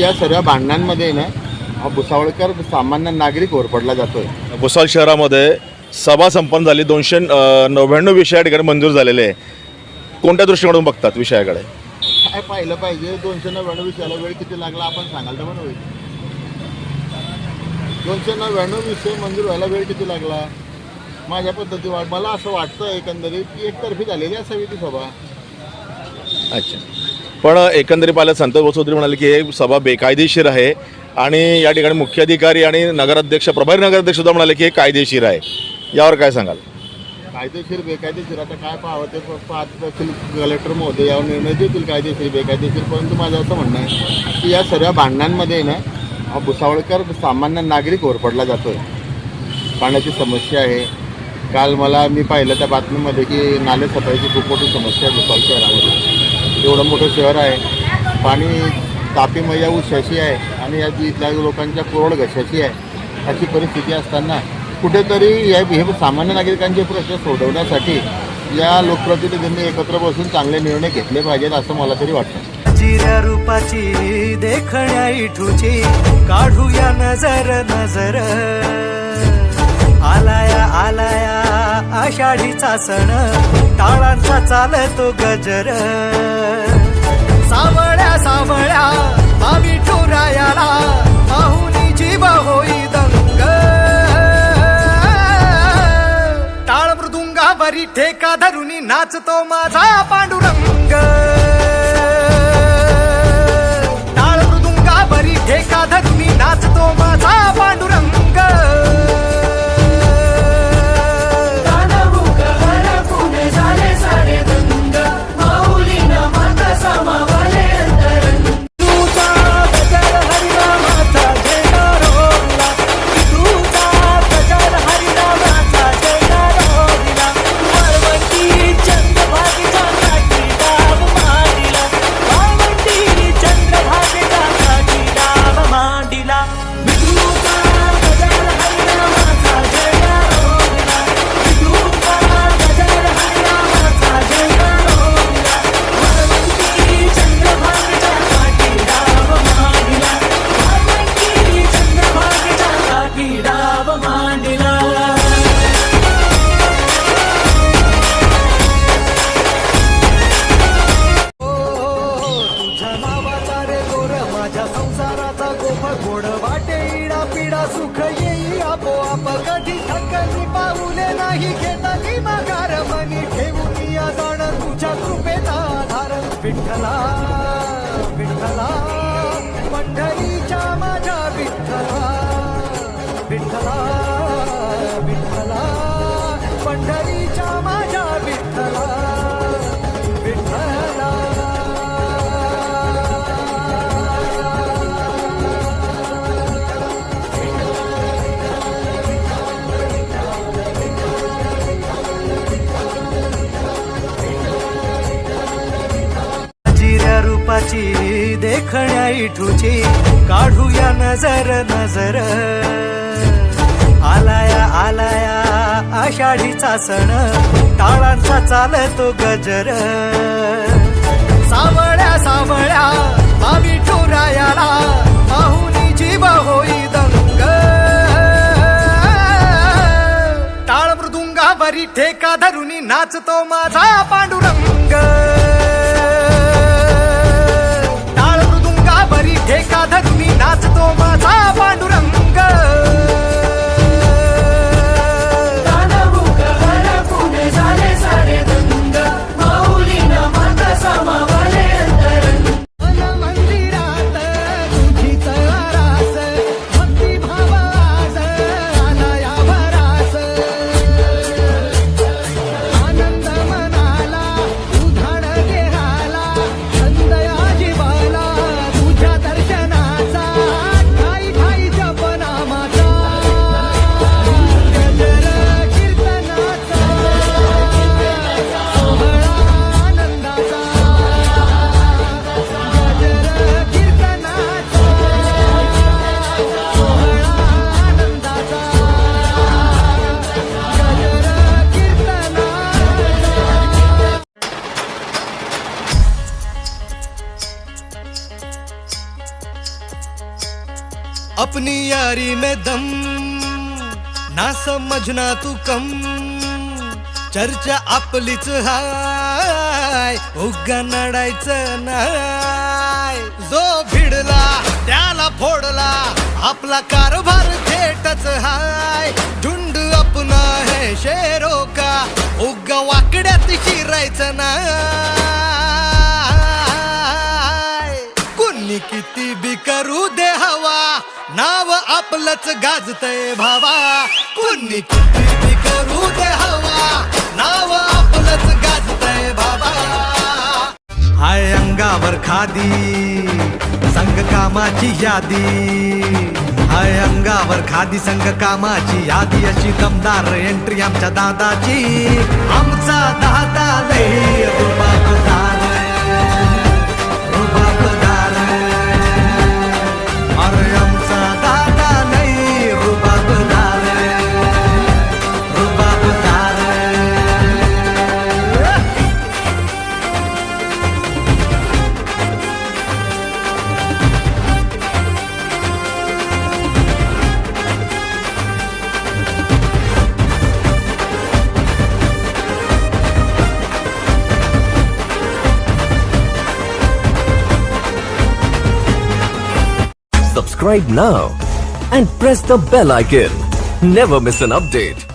या सर्व भांडणांमध्ये ना भुसावळकर सामान्य नागरिक ओरपडला जातोय। भुसावळ शहरामध्ये सभा संपन्न झाली, 299 विषय या ठिकाणी मंजूर झालेले आहे। कोणत्या दृष्टिकोनातून बघतात विषयाकडे? काय पाहिलं पाहिजे, 299 विषयाला वेळ किती लागला आपण सांगाल तर पण होईल। 299 विषय मंजूर व्हायला वेळ किती लागला माझ्या पद्धती मला असं वाटतं एकंदरीत की एकतर्फी झालेली असावी ती सभा। अच्छा, पण एकंदरीत पाहिलं संतोष वसुद्री म्हणाले की हे सभा बेकायदेशीर आहे आणि या ठिकाणी मुख्याधिकारी आणि नगराध्यक्ष, प्रभारी नगराध्यक्ष सुद्धा म्हणाले की हे कायदेशीर आहे। यावर काय सांगाल? कायदेशीर बेकायदेशीर आता काय पाहावं ते पाहत असतील कलेक्टर महोदय यावर निर्णय देतील कायदेशीर बेकायदेशीर। परंतु माझं असं म्हणणं आहे की या सर्व भांडणांमध्ये ना भुसावळकर सामान्य नागरिक ओरपडला जातोय। पाण्याची समस्या आहे। काल मी पाहिलं त्या बातमीमध्ये की नाले सफाईची खूप मोठी समस्या आहे भुसावळ शहरामध्ये। एवढं मोठं शहर आहे, पाणी तापी मैया उशाशी आहे आणि या इथल्या लोकांच्या कोरड घशाची आहे। अशी परिस्थिती असताना कुठेतरी हे सामान्य नागरिकांचे प्रश्न सोडवण्यासाठी या लोकप्रतिनिधींनी एकत्र बसून चांगले निर्णय घेतले पाहिजेत असं मला तरी वाटतं। जिऱ्या रूपाची देखण्या इठूची काढूया नजर नजर, आलाया आलाया आषाढीचा सण, टाळांचा चालतो गजर, सावळ्या सावळ्या विठुरायाला पाहुनी जीव होई दंग, टाळ मृदुंगावरी ठेका धरुनी नाचतो माझा पांडुरंग, टाळ मृदुंगावरी ठेका धरुनी नाचतो माझा पांडुरंग, सुख येई आपोआप, कधी थकली पाऊले नाही घेतली माघार, मनी ठेवून या जाण तुझ्या कृपेचा आधार, विठ्ठला विठ्ठला पंढरीच्या माझ्या विठ्ठला, विठ्ठला विठ्ठला पंढरीच्या माझ्या विठ्ठला, विठ्ठला। रूपाची देखण्या इठूची काढूया नजर नजर, आलाया आलाया आषाढीचा सण, टाळांचा चालतो गजर, सावळ्या सावळ्या विठुरायाला पाहुनी जीव होई दंग, टाळ मृदुंगावरी ठेका धरुनी नाचतो माझा पांडुरंग, ठेका धरुनी नाचतो माझा पांडुरंग, मंदिरात तुझी तरास, भक्ती भावास आलाया भरास, आनंद मनाला उधाण देहाला, संदया जीवाला दर्शनाचा ठाई ठाई जप नामाचा, अपनी यारी में दम ना समजना तू कम चर्चा आपलीच हाय उगा नडायचं नाय जो भिडला त्याला फोडला आपला कारभार थेटच हाय झुंड अपना है शेरों का उगा वाकड्यात शिरायचं नाय कुणी किती बी करू दे हवा नाव आपलंच गाजतय भावा कुणी किती बी करू दे हवा नाव आपलंच गाजतय बाबा हाय अंगावर खादी संग कामाची यादी हाय अंगावर खादी संग कामाची यादी अशी दमदार एंट्री आमच्या दादाची आमचा दादा लई रुबाबदार रुबाबदार अरे आमचा दादा लई रुबाबदार रुबाबदार Subscribe now and press the bell icon. Never miss an update.